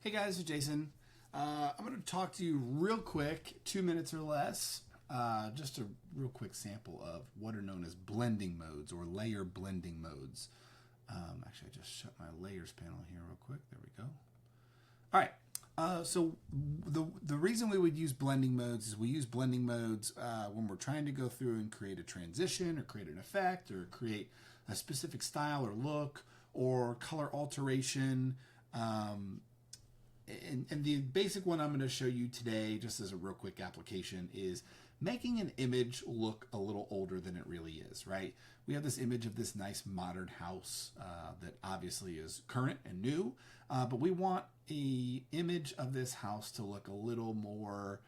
Hey guys, it's Jason. I'm going to talk to you real quick, 2 minutes or less. Just a real quick sample of what are known as blending modes or layer blending modes. Actually, I just shut my layers panel here real quick. There we go. All right. So the reason we would use blending modes is we use blending modes when we're trying to go through and create a transition or create an effect or create a specific style or look or color alteration. And the basic one I'm going to show you today, just as a real quick application, is making an image look a little older than it really is, right? We have this image of this nice modern house that obviously is current and new, but we want an image of this house to look a little more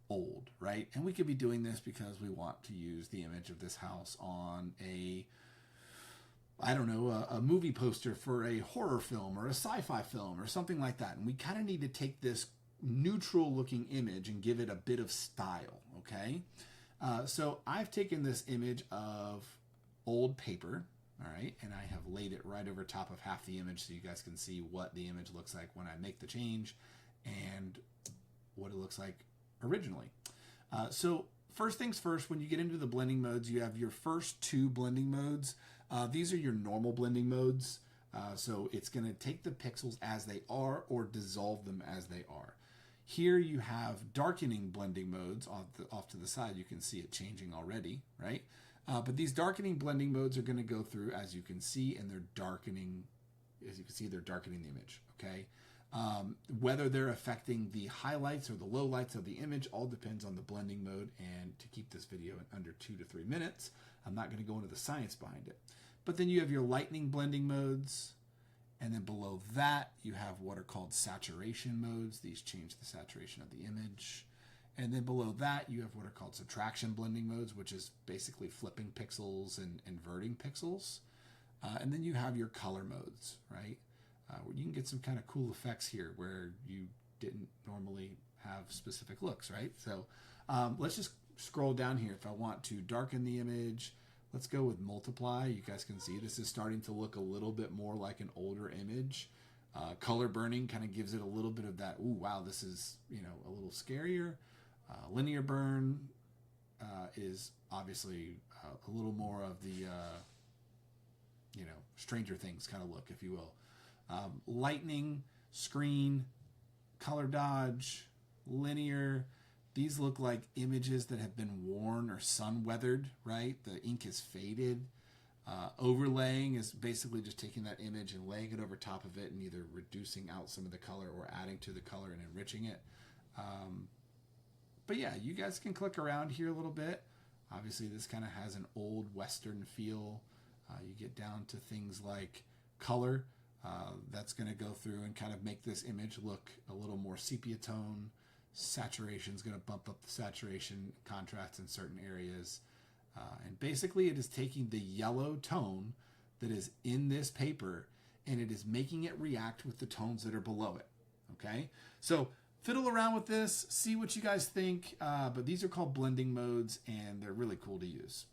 old, right? And we could be doing this because we want to use the image of this house on a movie poster for a horror film or a sci-fi film or something like that. And we kind of need to take this neutral looking image and give it a bit of style, okay? So I've taken this image of old paper, all right, and I have laid it right over top of half the image so you guys can see what the image looks like when I make the change and what it looks like originally. So first things first, when you get into the blending modes, you have your first two blending modes. These are your normal blending modes. So it's going to take the pixels as they are or dissolve them as they are. Here you have darkening blending modes off to the side. You can see it changing already, right? But these darkening blending modes are going to go through, as you can see, and they're darkening. As you can see, they're darkening the image, okay? Whether they're affecting the highlights or the lowlights of the image all depends on the blending mode. And to keep this video in under 2 to 3 minutes, I'm not going to go into the science behind it. But then you have your lightning blending modes. And then below that, you have what are called saturation modes. These change the saturation of the image. And then below that, you have what are called subtraction blending modes, which is basically flipping pixels and inverting pixels. And then you have your color modes, right? Where you can get some kind of cool effects here where you didn't normally have specific looks, right? So let's just scroll down here. If I want to darken the image, let's go with multiply. You guys can see this is starting to look a little bit more like an older image. Color burning kind of gives it a little bit of that, ooh, wow, this is, a little scarier. Linear burn is obviously a little more of the, Stranger Things kind of look, if you will. Lightning, screen, color dodge, linear. These look like images that have been worn or sun weathered, right? The ink is faded. Overlaying is basically just taking that image and laying it over top of it and either reducing out some of the color or adding to the color and enriching it. But yeah, you guys can click around here a little bit. Obviously, this kind of has an old Western feel. You get down to things like color. That's going to go through and kind of make this image look a little more sepia tone. Saturation is going to bump up the saturation contrast in certain areas. And basically, it is taking the yellow tone that is in this paper and it is making it react with the tones that are below it. Okay? So fiddle around with this, see what you guys think. But these are called blending modes and they're really cool to use.